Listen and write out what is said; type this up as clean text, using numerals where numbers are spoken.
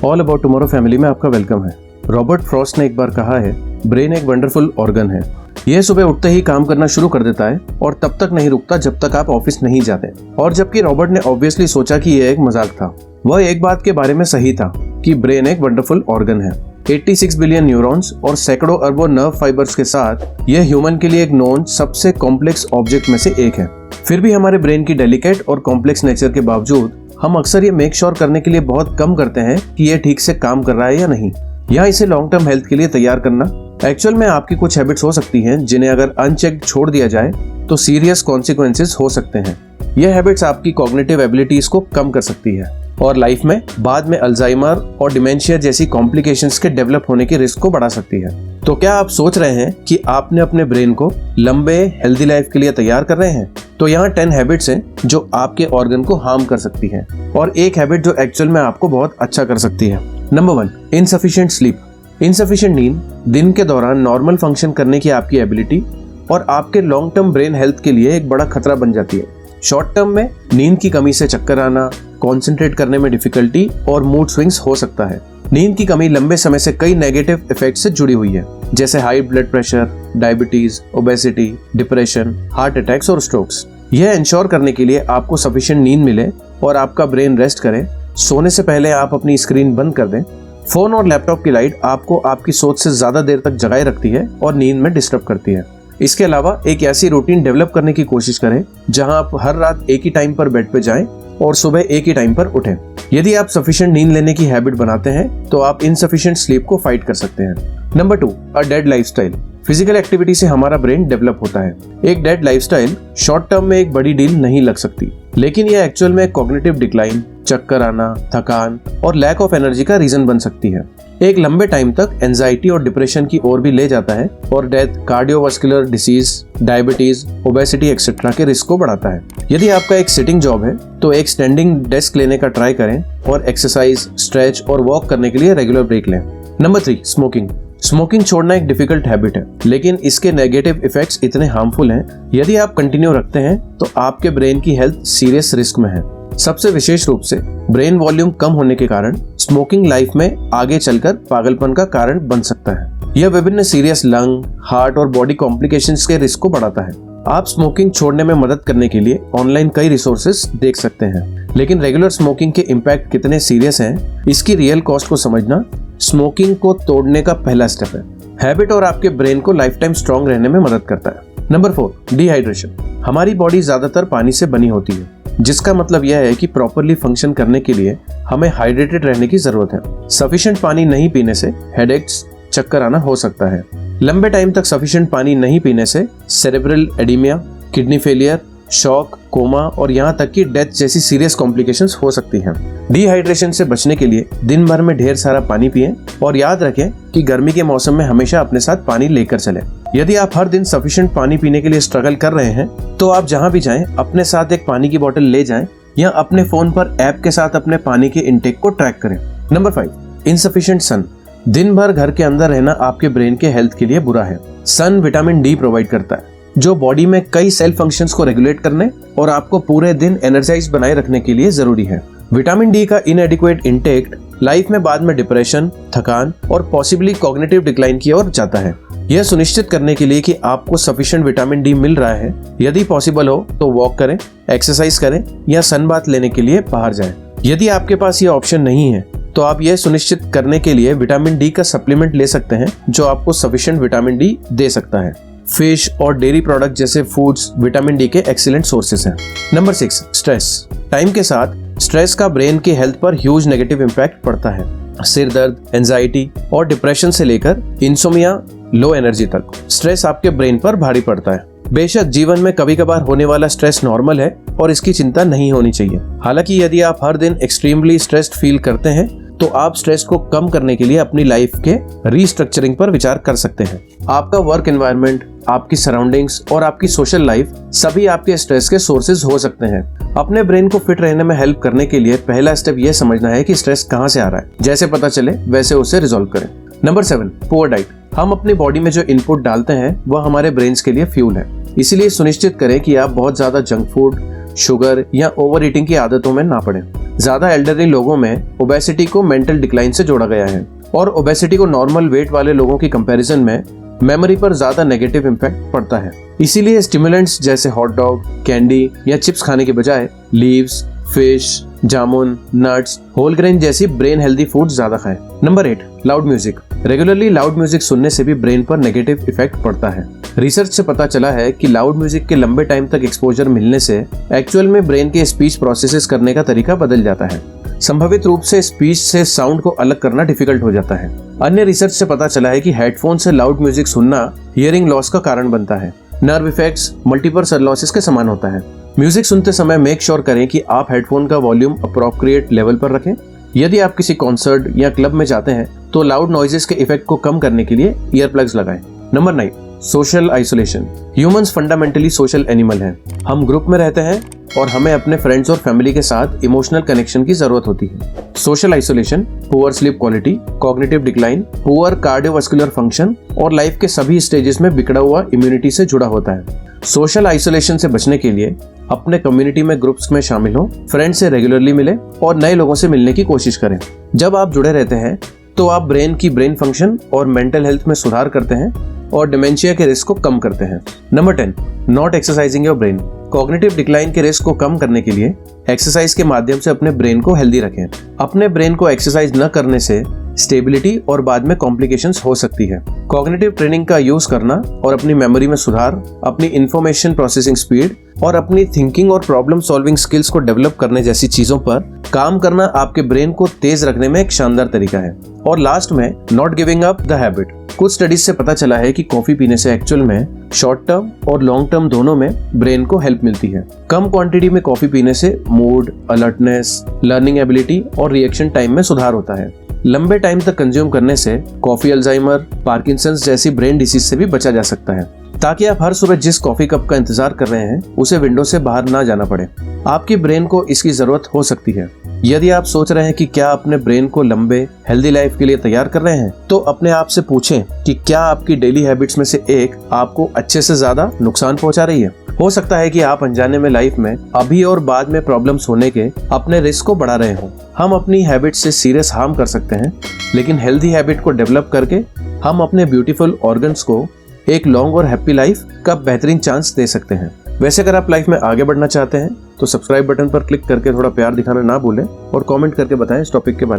All about tomorrow family में आपका welcome है। रॉबर्ट फ्रॉस्ट ने एक बार कहा है, ब्रेन एक वंडरफुल ऑर्गन है। यह सुबह उठते ही काम करना शुरू कर देता है और तब तक नहीं रुकता जब तक आप ऑफिस नहीं जाते। और जबकि रॉबर्ट ने ऑब्वियसली सोचा कि यह एक मजाक था, वह एक बात के बारे में सही था कि ब्रेन एक वंडरफुल ऑर्गन है। 86 बिलियन न्यूरॉन्स और सैकड़ों अरबों नर्व फाइबर्स के साथ यह ह्यूमन के लिए एक नोन सबसे कॉम्प्लेक्स ऑब्जेक्ट में से एक है। फिर भी हमारे ब्रेन की डेलिकेट और कॉम्प्लेक्स नेचर के बावजूद हम अक्सर ये मेक श्योर करने के लिए बहुत कम करते हैं कि ये ठीक से काम कर रहा है या नहीं, या इसे लॉन्ग टर्म हेल्थ के लिए तैयार करना। एक्चुअल में आपकी कुछ हैबिट्स हो सकती हैं जिन्हें अगर अनचेक्ड छोड़ दिया जाए तो सीरियस कॉन्सिक्वेंसेस हो सकते हैं। यह हैबिट्स आपकी कॉग्निटिव एबिलिटीज को कम कर सकती है और लाइफ में बाद में अल्जाइमर और डिमेंशिया जैसी कॉम्प्लिकेशंस के डेवलप होने की रिस्क को बढ़ा सकती है। तो क्या आप सोच रहे हैं कि आपने अपने ब्रेन को लंबे हेल्दी लाइफ के लिए तैयार कर रहे हैं? तो यहाँ 10 हैबिट्स हैं जो आपके ऑर्गन को हार्म कर सकती है और एक हैबिट जो एक्चुअल में आपको बहुत अच्छा कर सकती है। Number 1, insufficient sleep. इनसफिशिएंट नींद दिन के दौरान नॉर्मल फंक्शन करने की आपकी एबिलिटी और आपके लॉन्ग टर्म ब्रेन हेल्थ के लिए एक बड़ा खतरा बन जाती है। शॉर्ट टर्म में नींद की कमी से चक्कर आना, कंसंट्रेट करने में डिफिकल्टी और मूड स्विंग्स हो सकता है। नींद की कमी लंबे समय से कई नेगेटिव इफेक्ट्स से जुड़ी हुई है, जैसे high blood pressure, diabetes, obesity, depression, heart attacks और स्ट्रोक्स। यह इंश्योर करने के लिए आपको सफिशिएंट नींद मिले और आपका ब्रेन रेस्ट करे। सोने से पहले आप अपनी स्क्रीन बंद कर दें। फोन और लैपटॉप की लाइट आपको आपकी सोच से ज्यादा देर तक जगाए रखती है और नींद में डिस्टर्ब करती है। इसके अलावा एक ऐसी रूटीन डेवलप करने की कोशिश करें जहां आप हर रात एक ही टाइम पर बेड पे जाएं और सुबह एक ही टाइम पर उठें। यदि आप सफिशिएंट नींद लेने की हैबिट बनाते हैं तो आप इनसफिशिएंट स्लीप को फाइट कर सकते हैं। Number 2, a dead lifestyle. Physical activity से हमारा ब्रेन डेवलप होता है। एक डेड लाइफस्टाइल शॉर्ट टर्म में एक बड़ी डील नहीं लग सकती, लेकिन यह एक्चुअल में कॉग्निटिव डिक्लाइन, चक्कर आना, थकान और लैक ऑफ एनर्जी का रीजन बन सकती है। एक लंबे टाइम तक एंजाइटी और डिप्रेशन की ओर भी ले जाता है और death, cardiovascular disease, diabetes, obesity etcetera के रिस्क को बढ़ाता है। यदि आपका एक सिटिंग जॉब है तो एक स्टैंडिंग डेस्क लेने का ट्राई करें और एक्सरसाइज, स्ट्रेच और वॉक करने के लिए रेगुलर ब्रेक लें। Number 3, smoking. स्मोकिंग छोड़ना एक डिफिकल्ट हैबिट है, लेकिन इसके नेगेटिव इफेक्ट्स इतने हार्मफुल हैं। यदि आप कंटिन्यू रखते हैं तो आपके ब्रेन की हेल्थ सीरियस रिस्क में है। सबसे विशेष रूप से ब्रेन वॉल्यूम कम होने के कारण स्मोकिंग लाइफ में आगे चलकर पागलपन का कारण बन सकता है। यह विभिन्न सीरियस लंग, हार्ट और बॉडी कॉम्प्लिकेशंस के रिस्क को बढ़ाता है। आप स्मोकिंग छोड़ने में मदद करने के लिए ऑनलाइन कई रिसोर्सेज देख सकते हैं, लेकिन रेगुलर स्मोकिंग के इम्पैक्ट कितने सीरियस हैं, इसकी रियल कॉस्ट को समझना स्मोकिंग को तोड़ने का पहला स्टेप है। हैबिट और आपके ब्रेन को लाइफ टाइम स्ट्रॉन्ग रहने में मदद करता है। Number 4, dehydration. हमारी बॉडी ज्यादातर पानी से बनी होती है, जिसका मतलब यह है कि प्रॉपरली फंक्शन करने के लिए हमें हाइड्रेटेड रहने की जरूरत है। सफिशिएंट पानी नहीं पीने से हेडेक्स, चक्कर आना हो सकता है। लंबे टाइम तक सफिशिएंट पानी नहीं पीने से cerebral oedema, kidney failure, shock, coma और यहाँ तक कि डेथ जैसी सीरियस कॉम्प्लिकेशंस हो सकती हैं। डिहाइड्रेशन से बचने के लिए दिन भर में ढेर सारा पानी पिएं और याद रखें कि गर्मी के मौसम में हमेशा अपने साथ पानी लेकर चलें। यदि आप हर दिन सफिशिएंट पानी पीने के लिए स्ट्रगल कर रहे हैं तो आप जहां भी जाएं अपने साथ एक पानी की बोतल ले जाएं या अपने फोन पर ऐप के साथ अपने पानी के इनटेक को ट्रैक करें। नंबर 5, इनसफिशिएंट सन। दिन भर घर के अंदर रहना आपके ब्रेन के हेल्थ के लिए बुरा है। सन विटामिन डी प्रोवाइड करता है, जो बॉडी में कई सेल फंक्शंस को रेगुलेट करने और आपको पूरे दिन एनर्जाइज बनाए रखने के लिए जरूरी है। विटामिन डी का इनएडिक्वेट इंटेक लाइफ में बाद में डिप्रेशन, थकान और पॉसिबली कॉग्निटिव डिक्लाइन की ओर जाता है। यह सुनिश्चित करने के लिए कि आपको सफिशिएंट विटामिन डी मिल रहा है, यदि पॉसिबल हो तो वॉक करें, एक्सरसाइज करें या सन बाथ लेने के लिए बाहर जाएं। यदि आपके पास ये ऑप्शन नहीं है तो आप यह सुनिश्चित करने के लिए विटामिन डी का सप्लीमेंट ले सकते हैं जो आपको सफिशिएंट विटामिन डी दे सकता है। फिश और डेयरी प्रोडक्ट जैसे फूड्स विटामिन डी के एक्सीलेंट सोर्सेस हैं। Number 6, stress. टाइम के साथ स्ट्रेस का ब्रेन की हेल्थ पर ह्यूज नेगेटिव इम्पैक्ट पड़ता है। सिर दर्द, एंजाइटी और डिप्रेशन से लेकर इंसोमिया, लो एनर्जी तक स्ट्रेस आपके ब्रेन पर भारी पड़ता है। बेशक जीवन में कभी कभार होने वाला स्ट्रेस नॉर्मल है और इसकी चिंता नहीं होनी चाहिए। हालांकि यदि आप हर दिन एक्सट्रीमली स्ट्रेस्ड फील करते हैं तो आप स्ट्रेस को कम करने के लिए अपनी लाइफ के रीस्ट्रक्चरिंग पर विचार कर सकते हैं। आपका वर्क एनवायरनमेंट, आपकी सराउंडिंग्स और आपकी सोशल लाइफ सभी आपके स्ट्रेस के सोर्सेज हो सकते हैं। अपने ब्रेन को फिट रहने में हेल्प करने के लिए पहला स्टेप यह समझना है कि स्ट्रेस कहां से आ रहा है। जैसे पता चले वैसे उसे रिजॉल्व करें। Number 7, poor diet. हम अपनी बॉडी में जो इनपुट डालते हैं वह हमारे ब्रेन्स के लिए फ्यूल है। इसीलिए सुनिश्चित करें कि आप बहुत ज्यादा जंक फूड, शुगर या ओवर ईटिंग की आदतों में ना पड़े। ज्यादा एल्डरली लोगों में ओबेसिटी को मेंटल डिक्लाइन से जोड़ा गया है और ओबेसिटी को नॉर्मल वेट वाले लोगों की कंपैरिजन में मेमोरी पर ज्यादा नेगेटिव इम्पैक्ट पड़ता है। इसीलिए स्टिमुलेंट्स जैसे हॉट डॉग, कैंडी या चिप्स खाने के बजाय लीव्स, फिश, जामुन, नट्स, होल ग्रेन जैसी ब्रेन हेल्दी फूड ज्यादा खाएं। Number 8, loud music. Regularly loud music सुनने से भी ब्रेन पर नेगेटिव इफेक्ट पड़ता है। रिसर्च से पता चला है कि लाउड म्यूजिक के लंबे टाइम तक एक्सपोजर मिलने से एक्चुअल में ब्रेन के स्पीच प्रोसेसेस करने का तरीका बदल जाता है। संभावित रूप से स्पीच से साउंड को अलग करना डिफिकल्ट हो जाता है। अन्य रिसर्च से पता चला है कि हेडफोन से लाउड म्यूजिक सुनना हियरिंग लॉस का कारण बनता है। नर्व इफेक्ट्स मल्टीपल सर्लोसिस के समान होता है। म्यूजिक सुनते समय मेक श्योर करें कि आप हेडफोन का वॉल्यूम अप्रोप्रिएट लेवल पर रखें। यदि आप किसी कॉन्सर्ट या क्लब में जाते हैं तो लाउड नॉइजेस के इफेक्ट को कम करने के लिए ईयर प्लग्स लगाएं। Number 9, social isolation. Humans fundamentally social animal हैं। हम ग्रुप में रहते हैं और हमें अपने फ्रेंड्स और फैमिली के साथ इमोशनल कनेक्शन की जरूरत होती है। Social isolation poor sleep quality, cognitive decline, poor cardiovascular function और लाइफ के सभी स्टेजेस में बिगड़ा हुआ इम्यूनिटी से जुड़ा होता है। सोशल आइसोलेशन से बचने के लिए अपने कम्युनिटी में ग्रुप्स में शामिल हो, फ्रेंड से रेगुलरली मिले और नए लोगों से मिलने की कोशिश करें। जब आप जुड़े रहते हैं तो आप ब्रेन फंक्शन और मेंटल हेल्थ में सुधार करते हैं और डिमेंशिया के रिस्क को कम करते हैं। Number 10, not exercising your brain. Cognitive decline के रिस्क को कम करने के लिए एक्सरसाइज के माध्यम से अपने ब्रेन को हेल्दी रखें। अपने ब्रेन को एक्सरसाइज न करने से स्टेबिलिटी और बाद में कॉम्प्लिकेशंस हो सकती है। कॉग्निटिव ट्रेनिंग का यूज करना और अपनी मेमोरी में सुधार, अपनी इंफॉर्मेशन प्रोसेसिंग स्पीड और अपनी थिंकिंग और प्रॉब्लम सॉल्विंग स्किल्स को डेवलप करने जैसी चीजों पर काम करना आपके ब्रेन को तेज रखने में एक शानदार तरीका है। और लास्ट में, not giving up the habit. कुछ स्टडीज से पता चला है कि कॉफी पीने से एक्चुअल में शॉर्ट टर्म और लॉन्ग टर्म दोनों में ब्रेन को हेल्प मिलती है। कम क्वांटिटी में कॉफी पीने से मूड, अलर्टनेस, लर्निंग एबिलिटी और रिएक्शन टाइम में सुधार होता है। लंबे टाइम तक कंज्यूम करने से कॉफी अल्जाइमर, पार्किंसंस जैसी ब्रेन डिसीज से भी बचा जा सकता है। ताकि आप हर सुबह जिस कॉफी कप का इंतजार कर रहे हैं उसे विंडो से बाहर ना जाना पड़े। आपकी ब्रेन को इसकी जरूरत हो सकती है। यदि आप सोच रहे हैं कि क्या अपने ब्रेन को लंबे हेल्दी लाइफ के लिए तैयार कर रहे हैं, तो अपने आप से पूछें कि क्या आपकी डेली हैबिट्स में से एक आपको अच्छे से ज्यादा नुकसान पहुंचा रही है। हो सकता है कि आप अनजाने में लाइफ में अभी और बाद में प्रॉब्लम्स होने के अपने रिस्क को बढ़ा रहे हो। हम अपनी हैबिट से सीरियस हार्म कर सकते हैं, लेकिन हेल्दी हैबिट को डेवलप करके हम अपने ब्यूटीफुल ऑर्गन्स को एक लॉन्ग और हैप्पी लाइफ का बेहतरीन चांस दे सकते हैं। वैसे अगर आप लाइफ में आगे बढ़ना चाहते हैं तो सब्सक्राइब बटन पर क्लिक करके थोड़ा प्यार दिखाना ना भूलें और कमेंट करके बताएं इस टॉपिक के बारे में।